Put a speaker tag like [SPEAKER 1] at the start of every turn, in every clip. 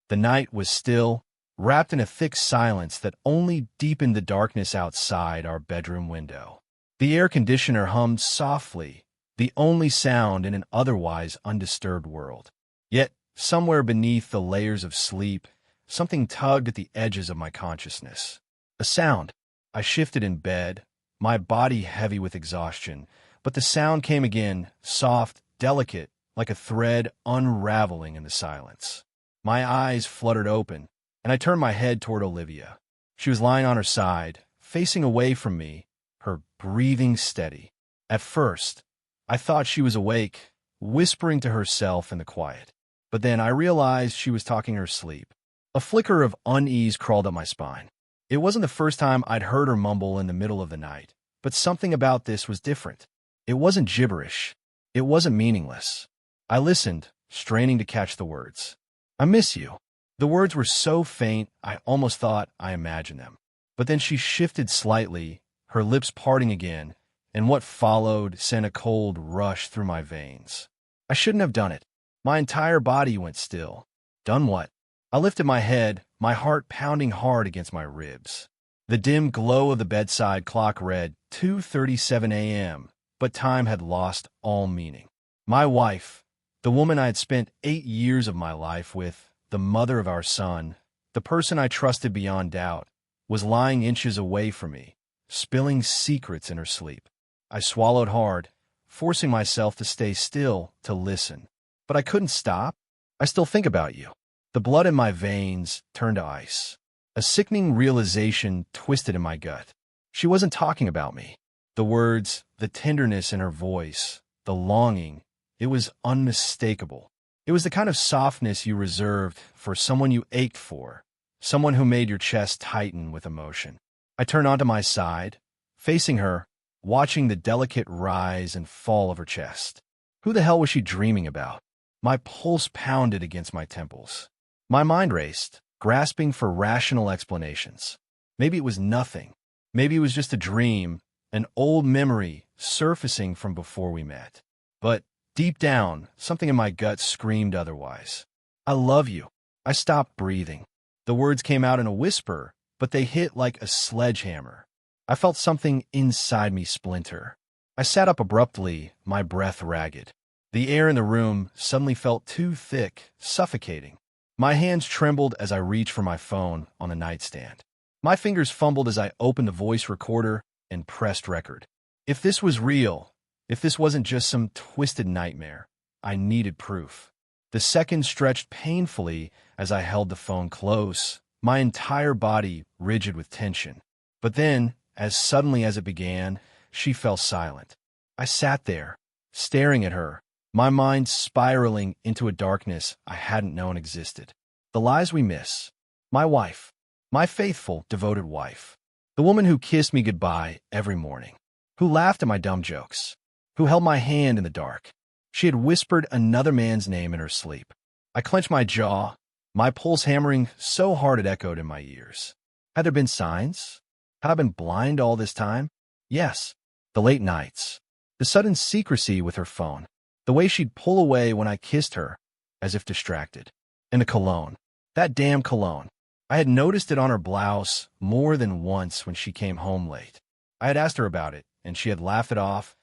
[SPEAKER 1] The night was still, wrapped in a thick silence that only deepened the darkness outside our bedroom window. The air conditioner hummed softly, the only sound in an otherwise undisturbed world. Yet, somewhere beneath the layers of sleep, something tugged at the edges of my consciousness. A sound. I shifted in bed, my body heavy with exhaustion, but the sound came again, soft, delicate, like a thread unraveling in the silence. My eyes fluttered open, and I turned my head toward Olivia. She was lying on her side, facing away from me, her breathing steady. At first, I thought she was awake, whispering to herself in the quiet. But then I realized she was talking her sleep. A flicker of unease crawled up my spine. It wasn't the first time I'd heard her mumble in the middle of the night, but something about this was different. It wasn't gibberish. It wasn't meaningless. I listened, straining to catch the words. "I miss you." The words were so faint, I almost thought I imagined them. But then she shifted slightly, her lips parting again, and what followed sent a cold rush through my veins. I shouldn't have done it. My entire body went still. Done what? I lifted my head, my heart pounding hard against my ribs. The dim glow of the bedside clock read 2:37 a.m., but time had lost all meaning. My wife, the woman I had spent 8 years of my life with, the mother of our son, the person I trusted beyond doubt, was lying inches away from me, spilling secrets in her sleep. I swallowed hard, forcing myself to stay still, to listen. But I couldn't stop. "I still think about you." The blood in my veins turned to ice. A sickening realization twisted in my gut. She wasn't talking about me. The words, the tenderness in her voice, the longing, it was unmistakable. It was the kind of softness you reserved for someone you ached for, someone who made your chest tighten with emotion. I turned onto my side, facing her, watching the delicate rise and fall of her chest. Who the hell was she dreaming about? My pulse pounded against my temples. My mind raced, grasping for rational explanations. Maybe it was nothing. Maybe it was just a dream, an old memory surfacing from before we met. But deep down, something in my gut screamed otherwise. "I love you." I stopped breathing. The words came out in a whisper, but they hit like a sledgehammer. I felt something inside me splinter. I sat up abruptly, my breath ragged. The air in the room suddenly felt too thick, suffocating. My hands trembled as I reached for my phone on the nightstand. My fingers fumbled as I opened the voice recorder and pressed record. If this was real, if this wasn't just some twisted nightmare, I needed proof. The seconds stretched painfully as I held the phone close, my entire body rigid with tension. But then, as suddenly as it began, she fell silent. I sat there, staring at her, my mind spiraling into a darkness I hadn't known existed. The lies we miss. My wife. My faithful, devoted wife. The woman who kissed me goodbye every morning. Who laughed at my dumb jokes. Who held my hand in the dark. She had whispered another man's name in her sleep. I clenched my jaw, my pulse hammering so hard it echoed in my ears. Had there been signs? Had I been blind all this time? Yes. The late nights. The sudden secrecy with her phone. The way she'd pull away when I kissed her, as if distracted. And the cologne. That damn cologne. I had noticed it on her blouse more than once when she came home late. I had asked her about it, and she had laughed it off.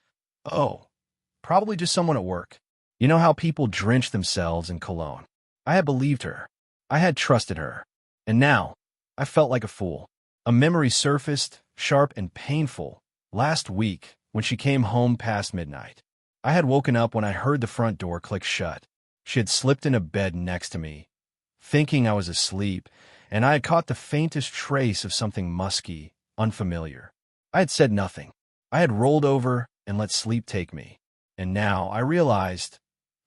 [SPEAKER 1] "Oh, probably just someone at work." You know how people drench themselves in cologne. I had believed her. I had trusted her. And now, I felt like a fool. A memory surfaced, sharp and painful, last week when she came home past midnight. I had woken up when I heard the front door click shut. She had slipped into bed next to me, thinking I was asleep, and I had caught the faintest trace of something musky, unfamiliar. I had said nothing. I had rolled over and let sleep take me. And now I realized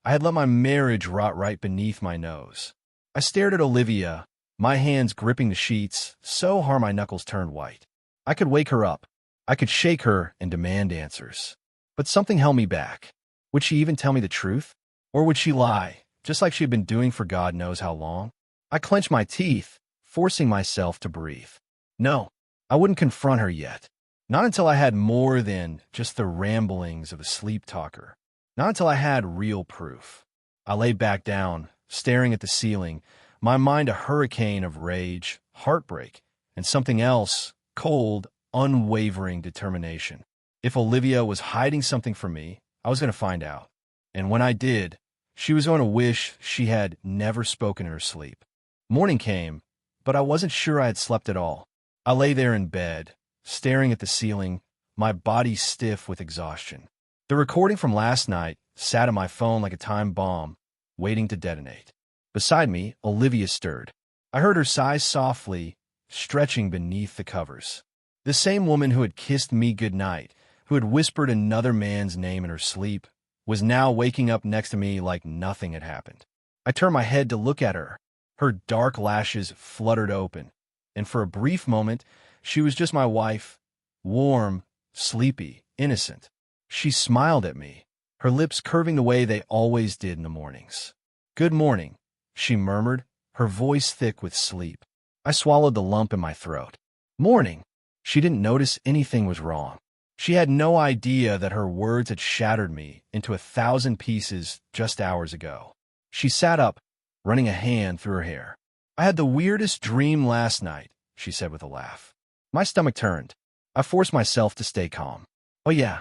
[SPEAKER 1] I had let my marriage rot right beneath my nose. I stared at Olivia, my hands gripping the sheets so hard my knuckles turned white. I could wake her up. I could shake her and demand answers. But something held me back. Would she even tell me the truth? Or would she lie, just like she had been doing for God knows how long? I clenched my teeth, forcing myself to breathe. No, I wouldn't confront her yet. Not until I had more than just the ramblings of a sleep talker. Not until I had real proof. I lay back down, staring at the ceiling, My mind a hurricane of rage, heartbreak, and something else, cold, unwavering determination. If Olivia was hiding something from me, I was going to find out. And when I did, she was going to wish she had never spoken in her sleep. Morning came, but I wasn't sure I had slept at all. I lay there in bed, staring at the ceiling, my body stiff with exhaustion. The recording from last night sat on my phone like a time bomb, waiting to detonate. Beside me, Olivia stirred. I heard her sigh softly, stretching beneath the covers. The same woman who had kissed me goodnight, who had whispered another man's name in her sleep, was now waking up next to me like nothing had happened. I turned my head to look at her. Her dark lashes fluttered open, and for a brief moment, she was just my wife, warm, sleepy, innocent. She smiled at me, her lips curving the way they always did in the mornings. "Good morning," she murmured, her voice thick with sleep. I swallowed the lump in my throat. "Morning." She didn't notice anything was wrong. She had no idea that her words had shattered me into 1,000 pieces just hours ago. She sat up, running a hand through her hair. "I had the weirdest dream last night," she said with a laugh. My stomach turned. I forced myself to stay calm. "Oh yeah."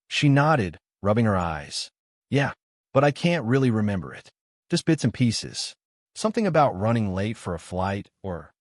[SPEAKER 1] She nodded, rubbing her eyes. "Yeah, but I can't really remember it. Just bits and pieces. Something about running late for a flight, or—"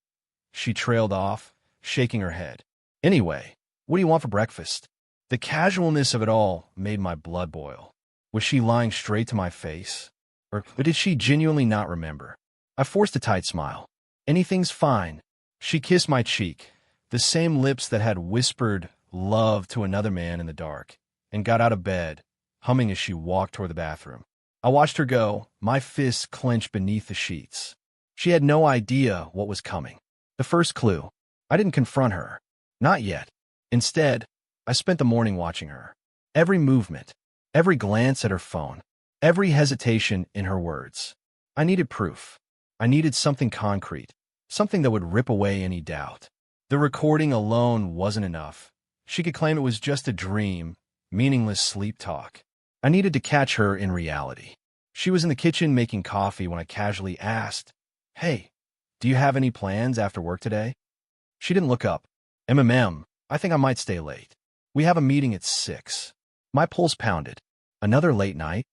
[SPEAKER 1] She trailed off, shaking her head. "Anyway, what do you want for breakfast?" The casualness of it all made my blood boil. Was she lying straight to my face? Or did she genuinely not remember? I forced a tight smile. "Anything's fine." She kissed my cheek, the same lips that had whispered love to another man in the dark, and got out of bed, humming as she walked toward the bathroom. I watched her go, my fists clenched beneath the sheets. She had no idea what was coming. The first clue. I didn't confront her. Not yet. Instead, I spent the morning watching her. Every movement, every glance at her phone, every hesitation in her words. I needed proof. I needed something concrete, something that would rip away any doubt. The recording alone wasn't enough. She could claim it was just a dream, meaningless sleep talk. I needed to catch her in reality. She was in the kitchen making coffee when I casually asked, "Hey, do you have any plans after work today?" She didn't look up. I think I might stay late. We have a meeting at 6. My pulse pounded. Another late night?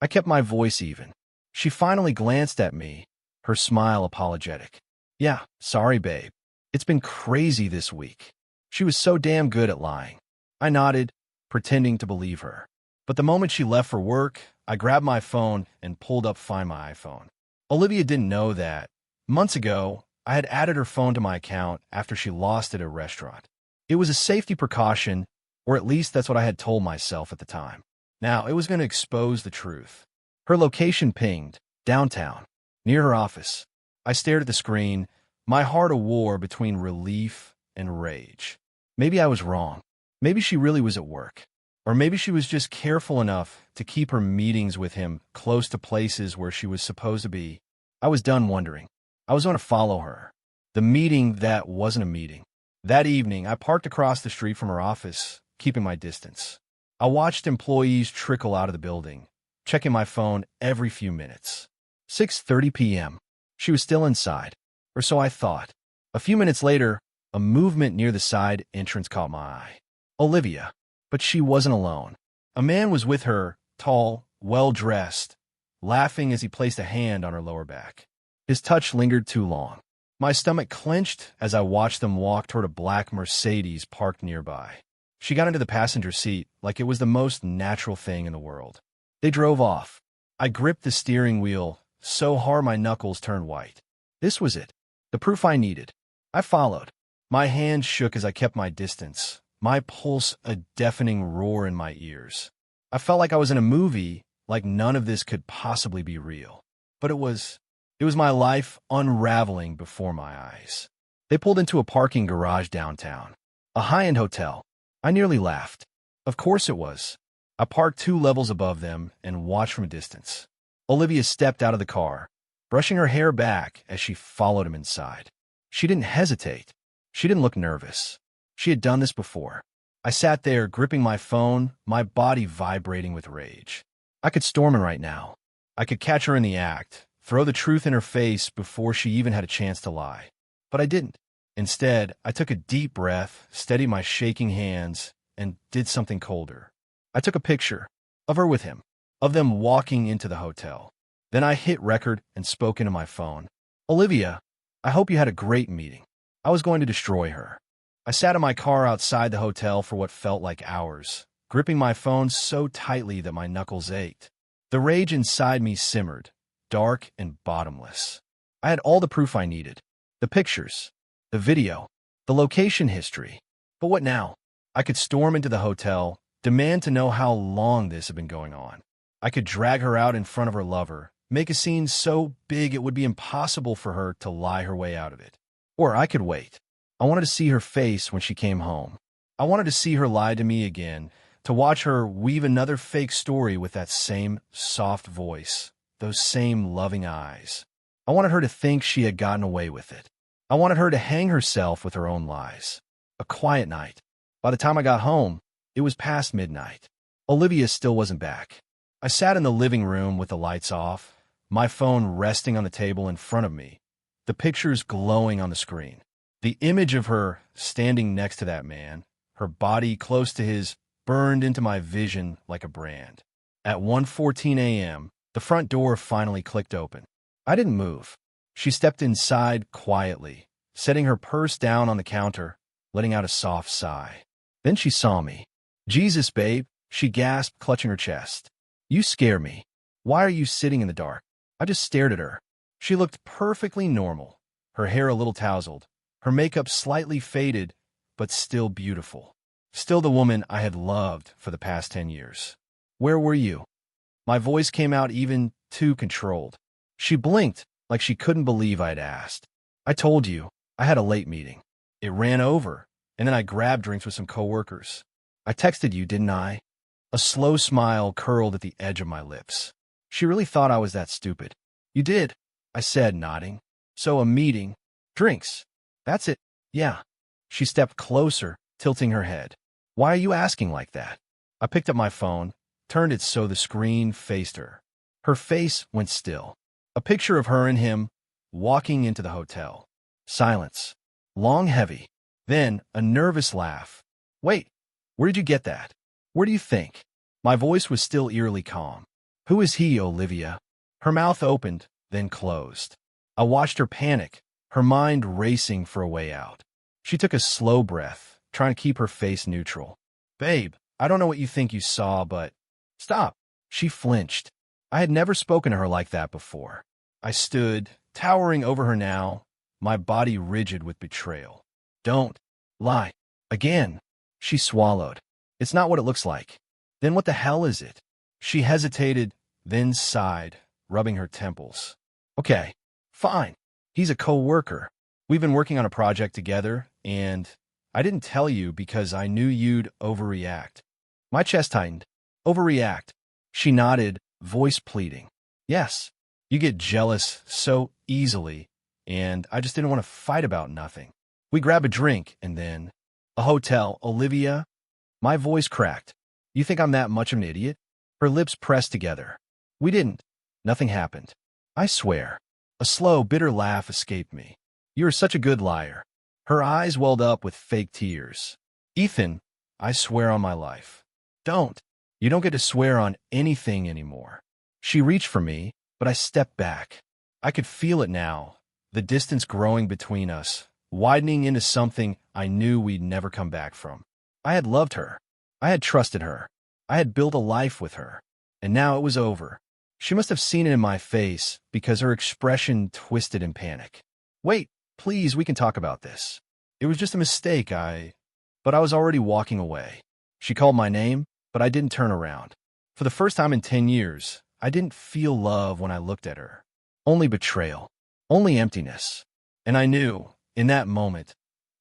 [SPEAKER 1] I kept my voice even. She finally glanced at me, her smile apologetic. "Yeah, sorry, babe. It's been crazy this week." She was so damn good at lying. I nodded, pretending to believe her. But the moment she left for work, I grabbed my phone and pulled up Find My iPhone. Olivia didn't know that. Months ago, I had added her phone to my account after she lost it at a restaurant. It was a safety precaution, or at least that's what I had told myself at the time. Now, it was going to expose the truth. Her location pinged, downtown, near her office. I stared at the screen, my heart a war between relief and rage. Maybe I was wrong. Maybe she really was at work. Or maybe she was just careful enough to keep her meetings with him close to places where she was supposed to be. I was done wondering. I was going to follow her. The meeting that wasn't a meeting. That evening, I parked across the street from her office, keeping my distance. I watched employees trickle out of the building, checking my phone every few minutes. 6:30 p.m. She was still inside, or so I thought. A few minutes later, a movement near the side entrance caught my eye. Olivia. But she wasn't alone. A man was with her, tall, well-dressed, laughing as he placed a hand on her lower back. His touch lingered too long. My stomach clenched as I watched them walk toward a black Mercedes parked nearby. She got into the passenger seat like it was the most natural thing in the world. They drove off. I gripped the steering wheel so hard my knuckles turned white. This was it, the proof I needed. I followed. My hands shook as I kept my distance, my pulse a deafening roar in my ears. I felt like I was in a movie, like none of this could possibly be real. But it was my life unraveling before my eyes. They pulled into a parking garage downtown, a high-end hotel. I nearly laughed. Of course it was. I parked 2 levels above them and watched from a distance. Olivia stepped out of the car, brushing her hair back as she followed him inside. She didn't hesitate. She didn't look nervous. She had done this before. I sat there, gripping my phone, my body vibrating with rage. I could storm her right now. I could catch her in the act, throw the truth in her face before she even had a chance to lie. But I didn't. Instead, I took a deep breath, steadied my shaking hands, and did something colder. I took a picture of her with him, of them walking into the hotel. Then I hit record and spoke into my phone. Olivia, I hope you had a great meeting. I was going to destroy her. I sat in my car outside the hotel for what felt like hours, gripping my phone so tightly that my knuckles ached. The rage inside me simmered, dark and bottomless. I had all the proof I needed. The pictures, the video, the location history. But what now? I could storm into the hotel, demand to know how long this had been going on. I could drag her out in front of her lover, make a scene so big it would be impossible for her to lie her way out of it. Or I could wait. I wanted to see her face when she came home. I wanted to see her lie to me again, to watch her weave another fake story with that same soft voice, those same loving eyes. I wanted her to think she had gotten away with it. I wanted her to hang herself with her own lies. A quiet night. By the time I got home, it was past midnight. Olivia still wasn't back. I sat in the living room with the lights off, my phone resting on the table in front of me, the pictures glowing on the screen. The image of her standing next to that man, her body close to his, burned into my vision like a brand. At 1:14 a.m., the front door finally clicked open. I didn't move. She stepped inside quietly, setting her purse down on the counter, letting out a soft sigh. Then she saw me. "Jesus, babe," she gasped, clutching her chest. "You scare me. Why are you sitting in the dark?" I just stared at her. She looked perfectly normal, her hair a little tousled, her makeup slightly faded, but still beautiful. Still the woman I had loved for the past 10 years. "Where were you?" My voice came out even too controlled. She blinked like she couldn't believe I had asked. "I told you, I had a late meeting. It ran over, and then I grabbed drinks with some coworkers. I texted you, didn't I?" A slow smile curled at the edge of my lips. She really thought I was that stupid. "You did," I said, nodding. "So a meeting, drinks. That's it." "Yeah." She stepped closer, tilting her head. "Why are you asking like that?" I picked up my phone, turned it so the screen faced her. Her face went still. A picture of her and him walking into the hotel. Silence. Long, heavy. Then a nervous laugh. "Wait, where did you get that? Where do you think?" My voice was still eerily calm. "Who is he, Olivia?" Her mouth opened, then closed. I watched her panic, her mind racing for a way out. She took a slow breath, trying to keep her face neutral. "Babe, I don't know what you think you saw, but—" "Stop." She flinched. I had never spoken to her like that before. I stood, towering over her now, my body rigid with betrayal. "Don't lie again." She swallowed. "It's not what it looks like." "Then what the hell is it?" She hesitated, then sighed, rubbing her temples. "Okay, fine. He's a co-worker. We've been working on a project together, and I didn't tell you because I knew you'd overreact." My chest tightened. "Overreact?" She nodded, voice pleading. "Yes. You get jealous so easily, and I just didn't want to fight about nothing. We grab a drink, and then—" "A hotel, Olivia?" My voice cracked. "You think I'm that much of an idiot?" Her lips pressed together. "We didn't. Nothing happened. I swear." A slow, bitter laugh escaped me. "You're such a good liar." Her eyes welled up with fake tears. "Ethan, I swear on my life." "Don't. You don't get to swear on anything anymore." She reached for me, but I stepped back. I could feel it now, the distance growing between us, widening into something I knew we'd never come back from. I had loved her. I had trusted her. I had built a life with her. And now it was over. She must have seen it in my face because her expression twisted in panic. "Wait, please, we can talk about this. It was just a mistake, But I was already walking away. She called my name, but I didn't turn around. For the first time in 10 years, I didn't feel love when I looked at her. Only betrayal. Only emptiness. And I knew, in that moment,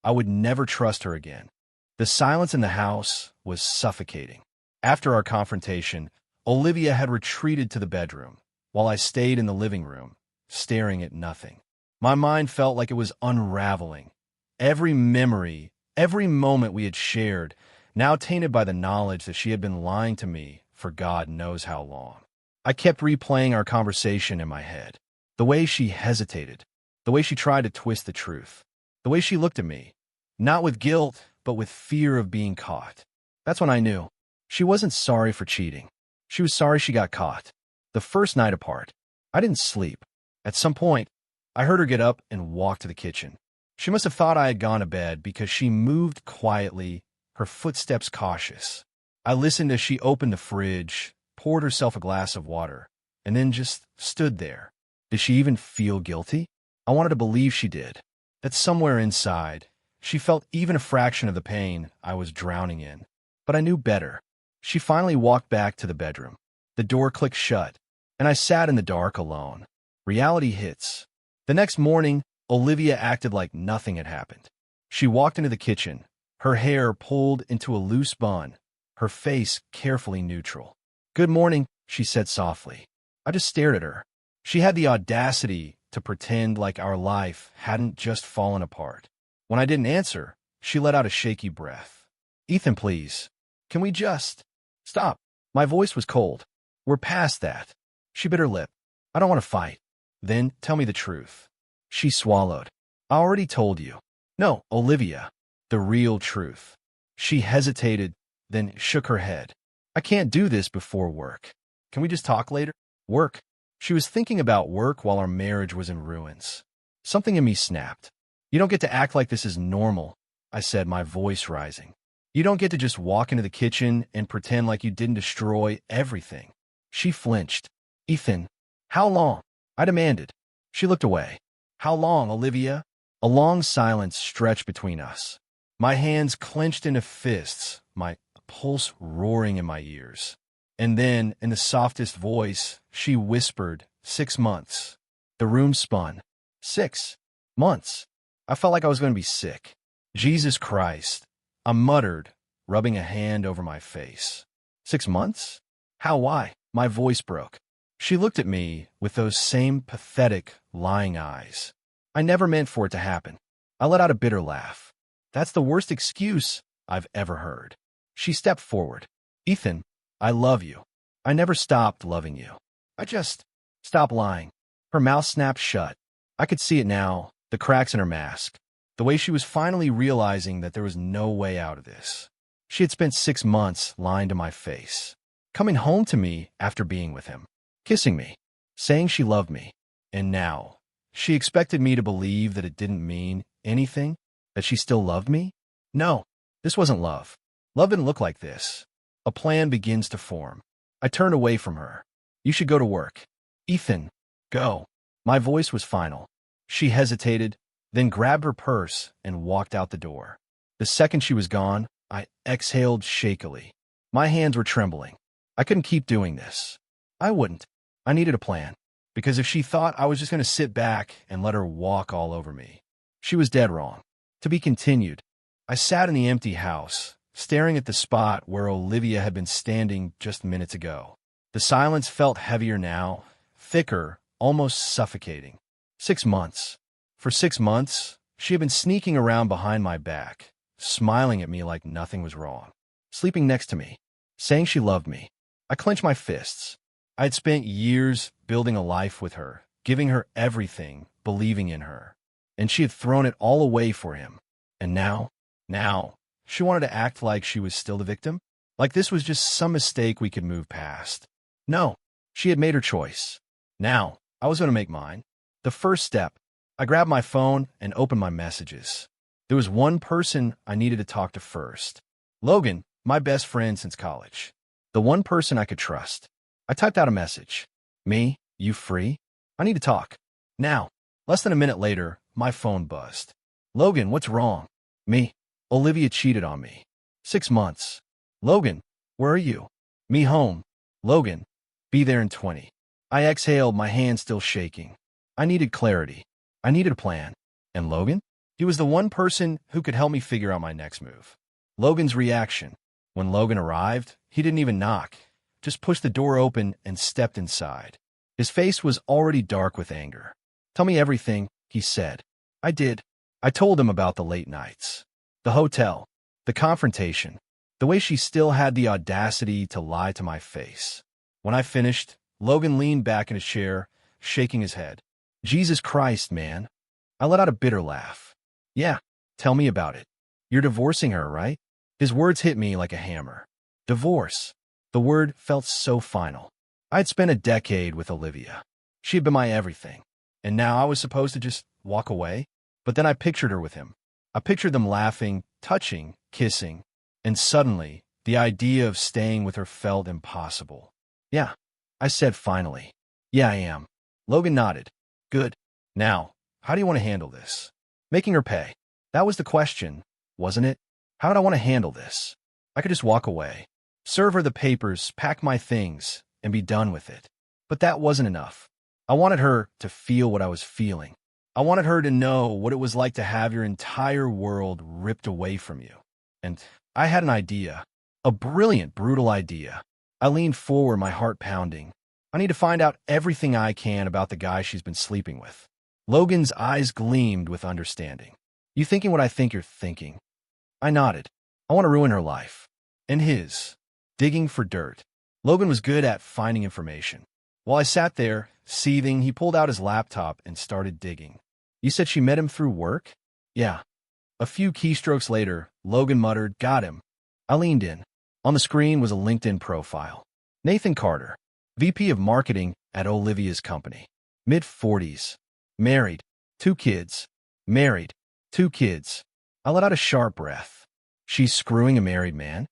[SPEAKER 1] I would never trust her again. The silence in the house was suffocating. After our confrontation, Olivia had retreated to the bedroom, while I stayed in the living room, staring at nothing. My mind felt like it was unraveling. Every memory, every moment we had shared, now tainted by the knowledge that she had been lying to me for God knows how long. I kept replaying our conversation in my head. The way she hesitated, the way she tried to twist the truth, the way she looked at me, not with guilt, but with fear of being caught. That's when I knew. She wasn't sorry for cheating. She was sorry she got caught. The first night apart, I didn't sleep. At some point, I heard her get up and walk to the kitchen. She must have thought I had gone to bed because she moved quietly, her footsteps cautious. I listened as she opened the fridge, poured herself a glass of water, and then just stood there. Did she even feel guilty? I wanted to believe she did. That somewhere inside, she felt even a fraction of the pain I was drowning in. But I knew better. She finally walked back to the bedroom. The door clicked shut, and I sat in the dark alone. Reality hits. The next morning, Olivia acted like nothing had happened. She walked into the kitchen, her hair pulled into a loose bun, her face carefully neutral. "Good morning," she said softly. I just stared at her. She had the audacity to pretend like our life hadn't just fallen apart. When I didn't answer, she let out a shaky breath. "Ethan, please. Can we just stop?" My voice was cold. "We're past that." She bit her lip. "I don't want to fight." "Then tell me the truth." She swallowed. "I already told you." "No, Olivia. The real truth." She hesitated, then shook her head. "I can't do this before work. Can we just talk later?" "Work?" She was thinking about work while our marriage was in ruins. Something in me snapped. "You don't get to act like this is normal," I said, my voice rising. "You don't get to just walk into the kitchen and pretend like you didn't destroy everything." She flinched. "Ethan, how long?" I demanded. She looked away. "How long, Olivia?" A long silence stretched between us. My hands clenched into fists, my pulse roaring in my ears. And then, in the softest voice, she whispered, 6 months. The room spun. 6 months. I felt like I was going to be sick. "Jesus Christ," I muttered, rubbing a hand over my face. 6 months? How, why? My voice broke. She looked at me with those same pathetic, lying eyes. "I never meant for it to happen." I let out a bitter laugh. "That's the worst excuse I've ever heard." She stepped forward. "Ethan, I love you. I never stopped loving you. I just stop lying." Her mouth snapped shut. I could see it now, the cracks in her mask, the way she was finally realizing that there was no way out of this. She had spent 6 months lying to my face, coming home to me after being with him, kissing me, saying she loved me. And now, she expected me to believe that it didn't mean anything, that she still loved me? No, this wasn't love. Love didn't look like this. A plan begins to form. I turned away from her. "You should go to work." "Ethan, go." My voice was final. She hesitated, then grabbed her purse and walked out the door. The second she was gone, I exhaled shakily. My hands were trembling. I couldn't keep doing this. I wouldn't. I needed a plan. Because if she thought I was just going to sit back and let her walk all over me, she was dead wrong. To be continued. I sat in the empty house, staring at the spot where Olivia had been standing just minutes ago. The silence felt heavier now, thicker, almost suffocating. 6 months. For 6 months, she had been sneaking around behind my back, smiling at me like nothing was wrong, sleeping next to me, saying she loved me. I clenched my fists. I had spent years building a life with her, giving her everything, believing in her. And she had thrown it all away for him. And now, she wanted to act like she was still the victim? Like this was just some mistake we could move past. No, she had made her choice. Now, I was going to make mine. The first step, I grabbed my phone and opened my messages. There was one person I needed to talk to first. Logan, my best friend since college. The one person I could trust. I typed out a message. "Me, you free? I need to talk." Now, less than a minute later, my phone buzzed. "Logan, what's wrong?" "Me. Olivia cheated on me. 6 months." "Logan, where are you?" "Me home." "Logan, be there in 20. I exhaled, my hand still shaking. I needed clarity. I needed a plan. And Logan? He was the one person who could help me figure out my next move. Logan's reaction. When Logan arrived, he didn't even knock, just pushed the door open and stepped inside. His face was already dark with anger. "Tell me everything," he said. I did. I told him about the late nights, the hotel, the confrontation, the way she still had the audacity to lie to my face. When I finished, Logan leaned back in his chair, shaking his head. Jesus Christ, man. I let out a bitter laugh. Yeah, tell me about it. You're divorcing her, right? His words hit me like a hammer. Divorce. The word felt so final. I had spent a decade with Olivia. She had been my everything. And now I was supposed to just walk away? But then I pictured her with him. I pictured them laughing, touching, kissing. And suddenly, the idea of staying with her felt impossible. Yeah, I said finally. Yeah, I am. Logan nodded. Good. Now, how do you want to handle this? Making her pay. That was the question, wasn't it? How did I want to handle this? I could just walk away, serve her the papers, pack my things, and be done with it. But that wasn't enough. I wanted her to feel what I was feeling. I wanted her to know what it was like to have your entire world ripped away from you. And I had an idea. A brilliant, brutal idea. I leaned forward, my heart pounding. I need to find out everything I can about the guy she's been sleeping with. Logan's eyes gleamed with understanding. You thinking what I think you're thinking? I nodded. I want to ruin her life. And his. Digging for dirt. Logan was good at finding information. While I sat there, seething, he pulled out his laptop and started digging. You said she met him through work? Yeah. A few keystrokes later, Logan muttered, got him. I leaned in. On the screen was a LinkedIn profile. Nathan Carter, VP of Marketing at Olivia's company. Mid-40s. Married. 2 kids. Married. 2 kids. I let out a sharp breath. She's screwing a married man?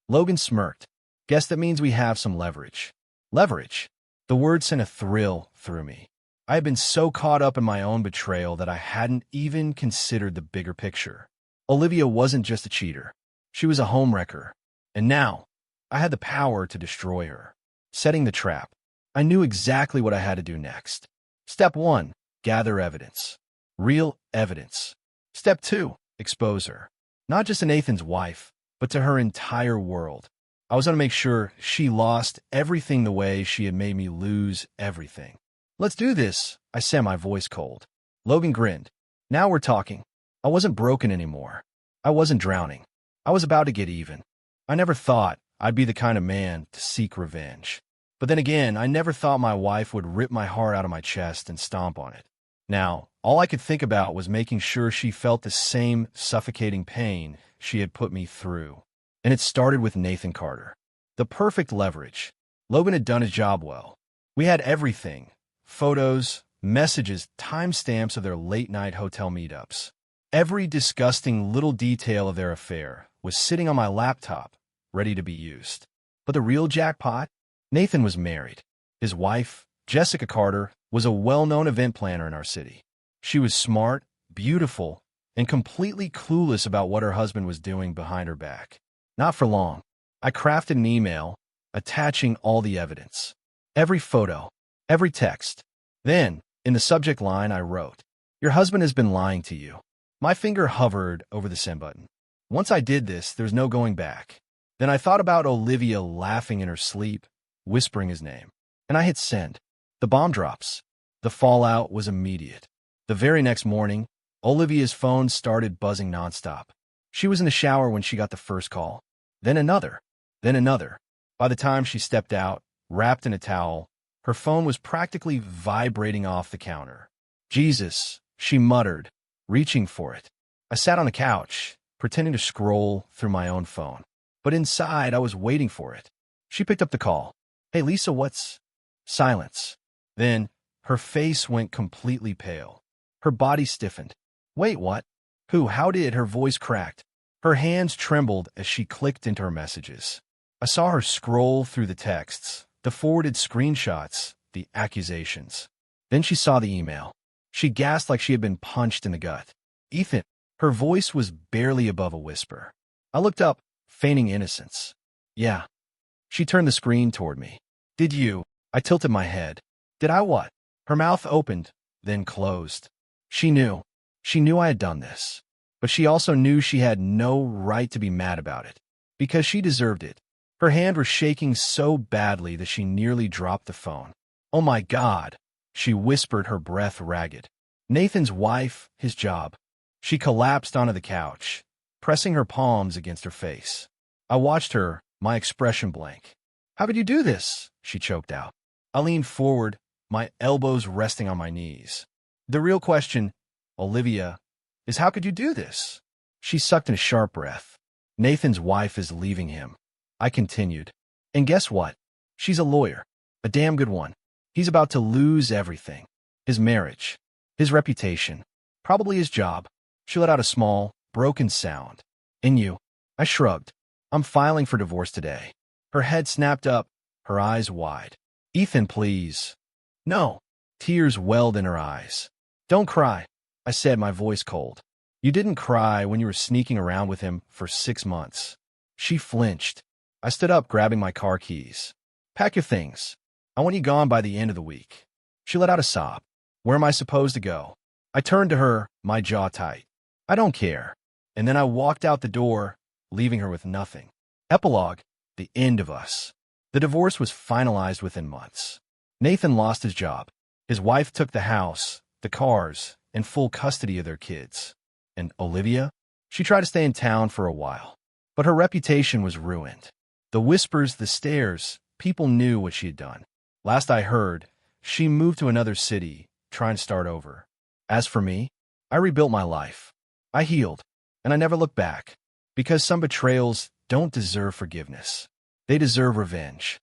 [SPEAKER 1] Logan smirked. Guess that means we have some leverage. Leverage? The word sent a thrill through me. I had been so caught up in my own betrayal that I hadn't even considered the bigger picture. Olivia wasn't just a cheater. She was a homewrecker. And now, I had the power to destroy her. Setting the trap. I knew exactly what I had to do next. Step 1, gather evidence. Real evidence. Step 2, expose her. Not just to Nathan's wife, but to her entire world. I was going to make sure she lost everything the way she had made me lose everything. Let's do this, I said, my voice cold. Logan grinned. Now we're talking. I wasn't broken anymore. I wasn't drowning. I was about to get even. I never thought I'd be the kind of man to seek revenge. But then again, I never thought my wife would rip my heart out of my chest and stomp on it. Now, all I could think about was making sure she felt the same suffocating pain she had put me through. And it started with Nathan Carter. The perfect leverage. Logan had done his job well. We had everything. Photos, messages, timestamps of their late-night hotel meetups. Every disgusting little detail of their affair was sitting on my laptop, ready to be used. But the real jackpot? Nathan was married. His wife, Jessica Carter, was a well-known event planner in our city. She was smart, beautiful, and completely clueless about what her husband was doing behind her back. Not for long. I crafted an email, attaching all the evidence. Every photo, every text. Then, in the subject line, I wrote, "Your husband has been lying to you." My finger hovered over the send button. Once I did this, there was no going back. Then I thought about Olivia laughing in her sleep, whispering his name. And I hit send. The bomb drops. The fallout was immediate. The very next morning, Olivia's phone started buzzing nonstop. She was in the shower when she got the first call. Then another. Then another. By the time she stepped out, wrapped in a towel, her phone was practically vibrating off the counter. Jesus, she muttered, reaching for it. I sat on the couch, pretending to scroll through my own phone. But inside, I was waiting for it. She picked up the call. "Hey, Lisa, what's—" Silence. Then, her face went completely pale. Her body stiffened. "Wait, what? Who? How did?" Her voice cracked. Her hands trembled as she clicked into her messages. I saw her scroll through the texts, the forwarded screenshots, the accusations. Then she saw the email. She gasped like she had been punched in the gut. "Ethan." Her voice was barely above a whisper. I looked up, feigning innocence. "Yeah." She turned the screen toward me. "Did you?" I tilted my head. "Did I what?" Her mouth opened, then closed. She knew. She knew I had done this. But she also knew she had no right to be mad about it. Because she deserved it. Her hand was shaking so badly that she nearly dropped the phone. "Oh my God," she whispered, her breath ragged. Nathan's wife, his job. She collapsed onto the couch, pressing her palms against her face. I watched her, my expression blank. "How could you do this?" she choked out. I leaned forward, my elbows resting on my knees. The real question, Olivia, is how could you do this? She sucked in a sharp breath. Nathan's wife is leaving him. I continued. And guess what? She's a lawyer. A damn good one. He's about to lose everything. His marriage. His reputation. Probably his job. She let out a small, broken sound. And you? I shrugged. I'm filing for divorce today. Her head snapped up, her eyes wide. Ethan, please. No. Tears welled in her eyes. Don't cry, I said, my voice cold. You didn't cry when you were sneaking around with him for 6 months. She flinched. I stood up, grabbing my car keys. Pack your things. I want you gone by the end of the week. She let out a sob. Where am I supposed to go? I turned to her, my jaw tight. I don't care. And then I walked out the door, leaving her with nothing. Epilogue, the end of us. The divorce was finalized within months. Nathan lost his job. His wife took the house, the cars, and full custody of their kids. And Olivia? She tried to stay in town for a while. But her reputation was ruined. The whispers, the stares, people knew what she had done. Last I heard, she moved to another city, trying to start over. As for me, I rebuilt my life. I healed, and I never looked back. Because some betrayals don't deserve forgiveness. They deserve revenge.